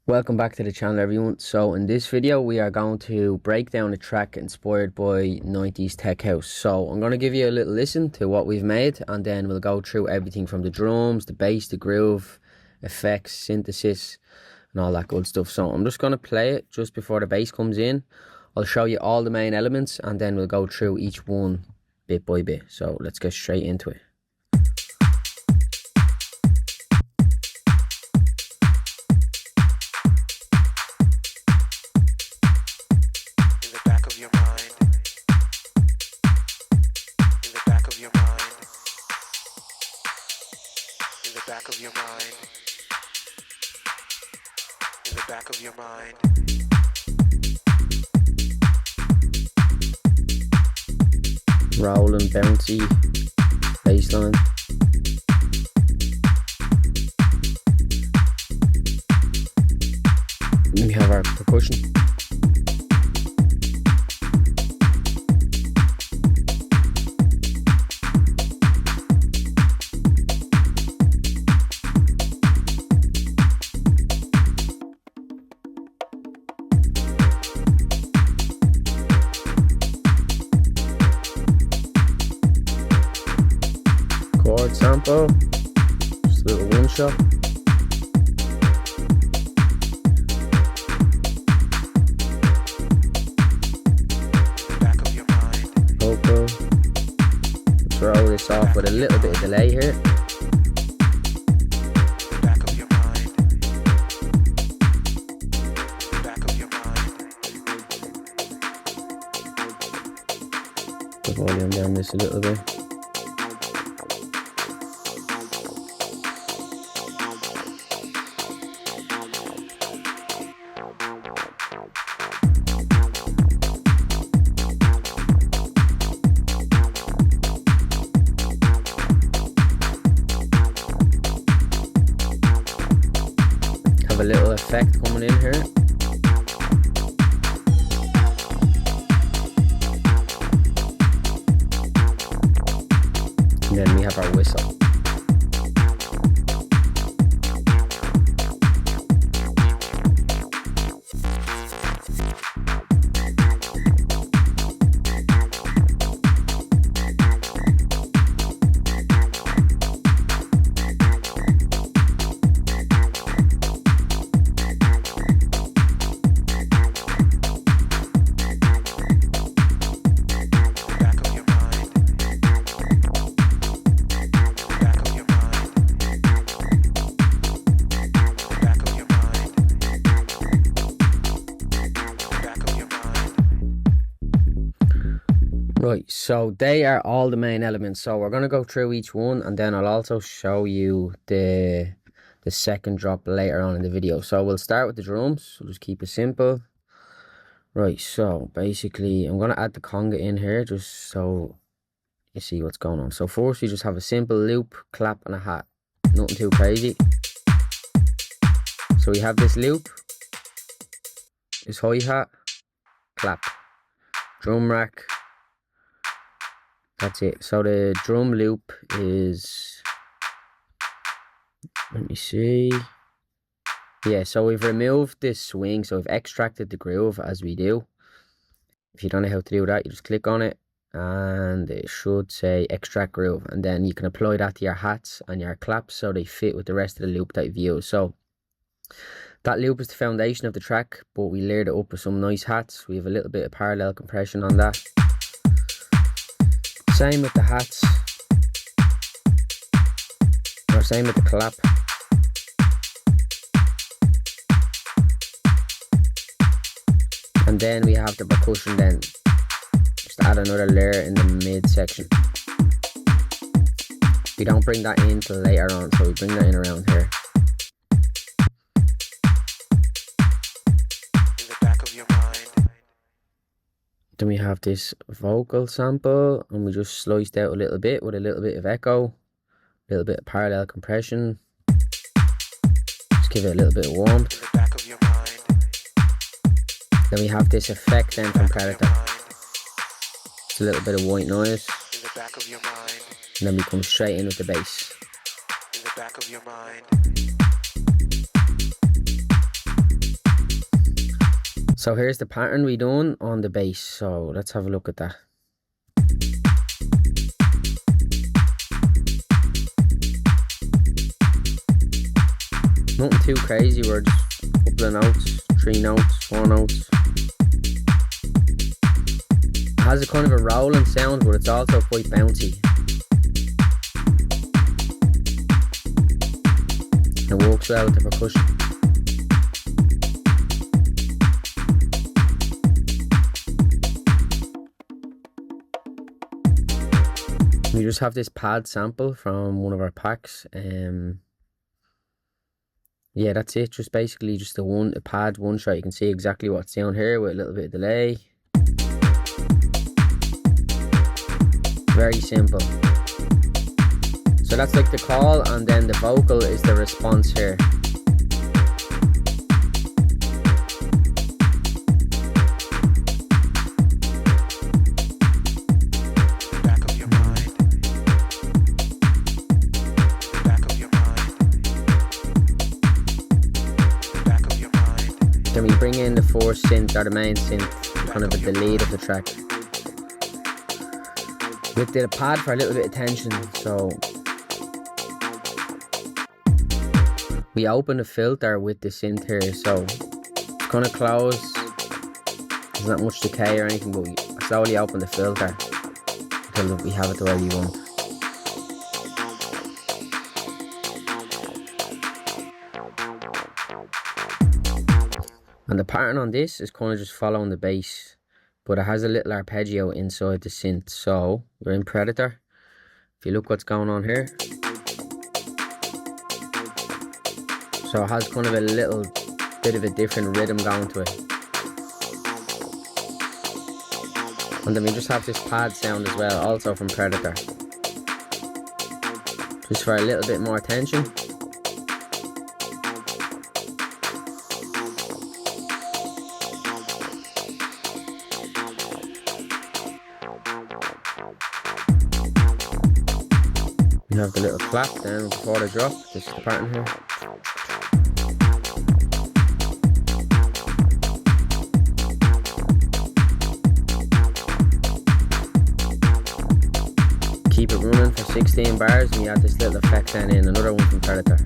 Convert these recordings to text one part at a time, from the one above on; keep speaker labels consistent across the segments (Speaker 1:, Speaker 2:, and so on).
Speaker 1: Welcome back to the channel, everyone. So in this video we are going to break down a track inspired by 90s tech house. So I'm going to give you a little listen to what we've made, and then we'll go through everything from the drums, the bass, the groove, effects, synthesis and all that good stuff. So I'm just going to play it just before the bass comes in. I'll show you all the main elements and then we'll go through each one bit by bit. So let's get straight into it.
Speaker 2: Back of your mind, in the back of your mind.
Speaker 1: Rolling, bouncy, bassline. We have our percussion. Chord sample, just a little one shot.
Speaker 2: Back of your mind.
Speaker 1: Vocal. Throw this off with a little bit of delay here.
Speaker 2: Back of your mind. Back of your mind.
Speaker 1: The volume down this a little bit. Have a little effect coming in here. And then we have our whistle. Right, so they are all the main elements. So we're going to go through each one, and then I'll also show you the second drop later on in the video. So we'll start with the drums. We'll just keep it simple. Right, so basically I'm going to add the conga in here just so you see what's going on. So first we just have a simple loop, clap and a hat. Nothing too crazy. So we have this loop, this hi-hat, clap, drum rack. That's it. So the drum loop is, let me see. Yeah, so we've removed this swing. So we've extracted the groove as we do. If you don't know how to do that, you just click on it and it should say extract groove. And then you can apply that to your hats and your claps so they fit with the rest of the loop that you've used. So that loop is the foundation of the track, but we layered it up with some nice hats. We have a little bit of parallel compression on that. Same with the hats, or same with the clap. And then we have the percussion then. Just add another layer in the mid section. We don't bring that in till later on, so we bring that in around here.
Speaker 2: In the back of your mind.
Speaker 1: Then we have this vocal sample, and we just sliced out a little bit with a little bit of echo, a little bit of parallel compression. Just give it a little bit of warmth.
Speaker 2: In the back of your mind.
Speaker 1: Then we have this effect then from Predator. It's a little bit of white noise.
Speaker 2: In the back of your mind.
Speaker 1: And then we come straight in with the bass.
Speaker 2: In the back of your mind.
Speaker 1: So here's the pattern we done on the bass. So let's have a look at that. Nothing too crazy, we're just a couple of notes, 3 notes, 4 notes. It has a kind of a rolling sound, but it's also quite bouncy. It works well with the percussion. We just have this pad sample from one of our packs. Yeah, that's it. Just basically just a pad one shot. You can see exactly what's down here with a little bit of delay. Very simple. So that's like the call, and then the vocal is the response here.
Speaker 2: Back of your mind. Back of your mind. Back of your mind.
Speaker 1: Then we bring in the fourth synth, or the main synth, kind of at the lead of the track. We did a pad for a little bit of tension, so we open the filter with the synth here, so it's kind of closed. There's not much decay or anything, but we slowly open the filter until we have it the way we want. And the pattern on this is kind of just following the bass, but it has a little arpeggio inside the synth. So we're in Predator. If you look what's going on here, so it has kind of a little bit of a different rhythm going to it. And then we just have this pad sound as well, also from Predator, just for a little bit more tension. We have the little clap down before the drop. This is the pattern here. Keep it running for 16 bars, and you add this little effect then in, another one from Predator.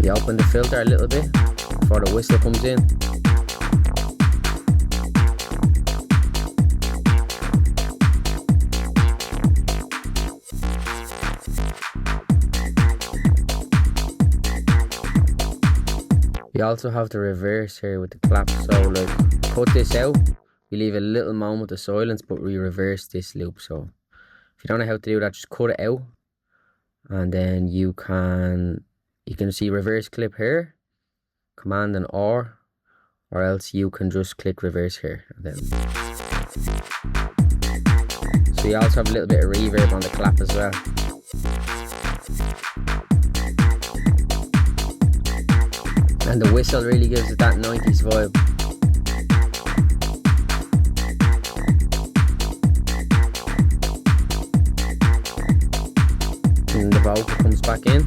Speaker 1: We open the filter a little bit before the whistle comes in. We also have the reverse here with the clap, so like cut this out, we leave a little moment of silence, but we reverse this loop. So if you don't know how to do that, just cut it out, and then you can see reverse clip here, Command and R, or else you can just click reverse here. And then so you also have a little bit of reverb on the clap as well. And the whistle really gives it that 90s vibe. And the vocal comes back in.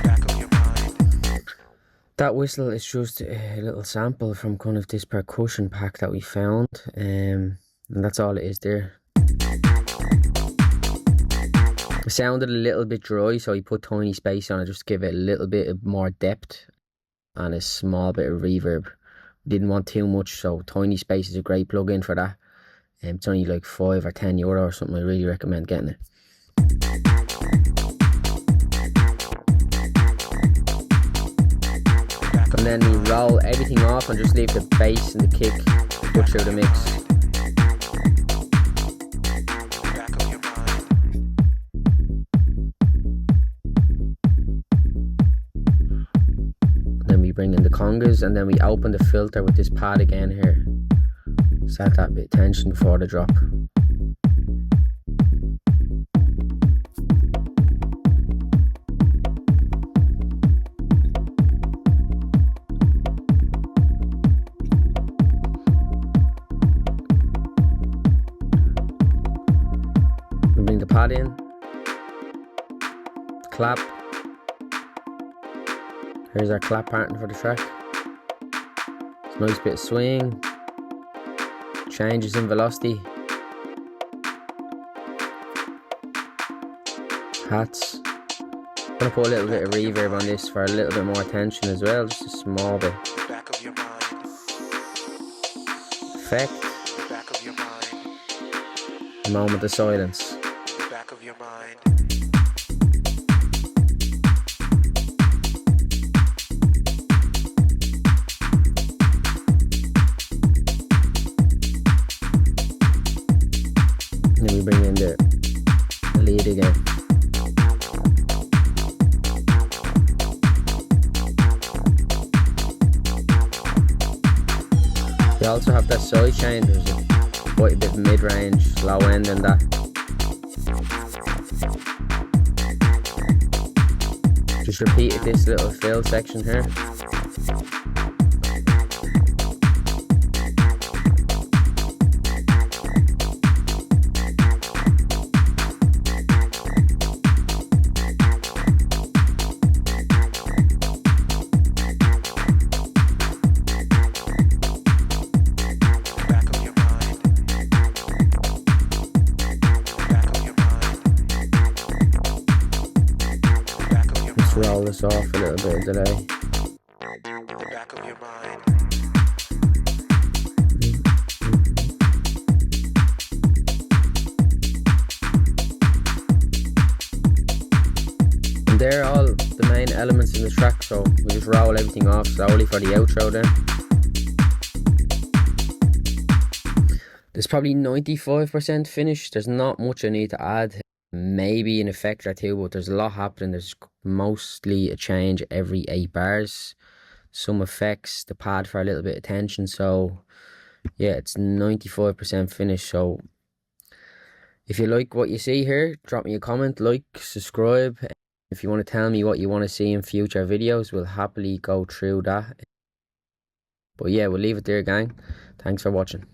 Speaker 2: Back of your mind.
Speaker 1: That whistle is just a little sample from kind of this percussion pack that we found. And that's all it is there. It sounded a little bit dry, so he put tiny space on it just to give it a little bit of more depth and a small bit of reverb. Didn't want too much, so tiny space is a great plug-in for that. It's only like €5 or €10 or something. I really recommend getting it. And then we roll everything off and just leave the bass and the kick go through the mix. Bring in the congas, and then we open the filter with this pad again here. Set that bit of tension before the drop. We bring the pad in, clap, Here's our clap pattern for the track. It's a nice bit of swing, changes in velocity, hats. I'm gonna put a little bit of reverb on this for a little bit more attention as well, just a small bit.
Speaker 2: Back of your mind.
Speaker 1: Effect.
Speaker 2: Back of your mind.
Speaker 1: A moment of silence.
Speaker 2: Back of your mind.
Speaker 1: Then we bring in the lead again. We also have that side chain. There's quite a bit of mid-range, low end in that. Just repeated this little fill section here. Roll this off a little bit of delay.
Speaker 2: The back of your mind.
Speaker 1: And they're all the main elements in the track, so we just roll everything off slowly for the outro then. There's probably 95% finished. There's not much I need to add. Maybe an effect or two, but there's a lot happening. There's mostly a change every 8 bars, some effects, the pad for a little bit of tension. So yeah, it's 95% finished. So if you like what you see here, drop me a comment, like, subscribe. If you want to tell me what you want to see in future videos, we'll happily go through that. But yeah, we'll leave it there, gang. Thanks for watching.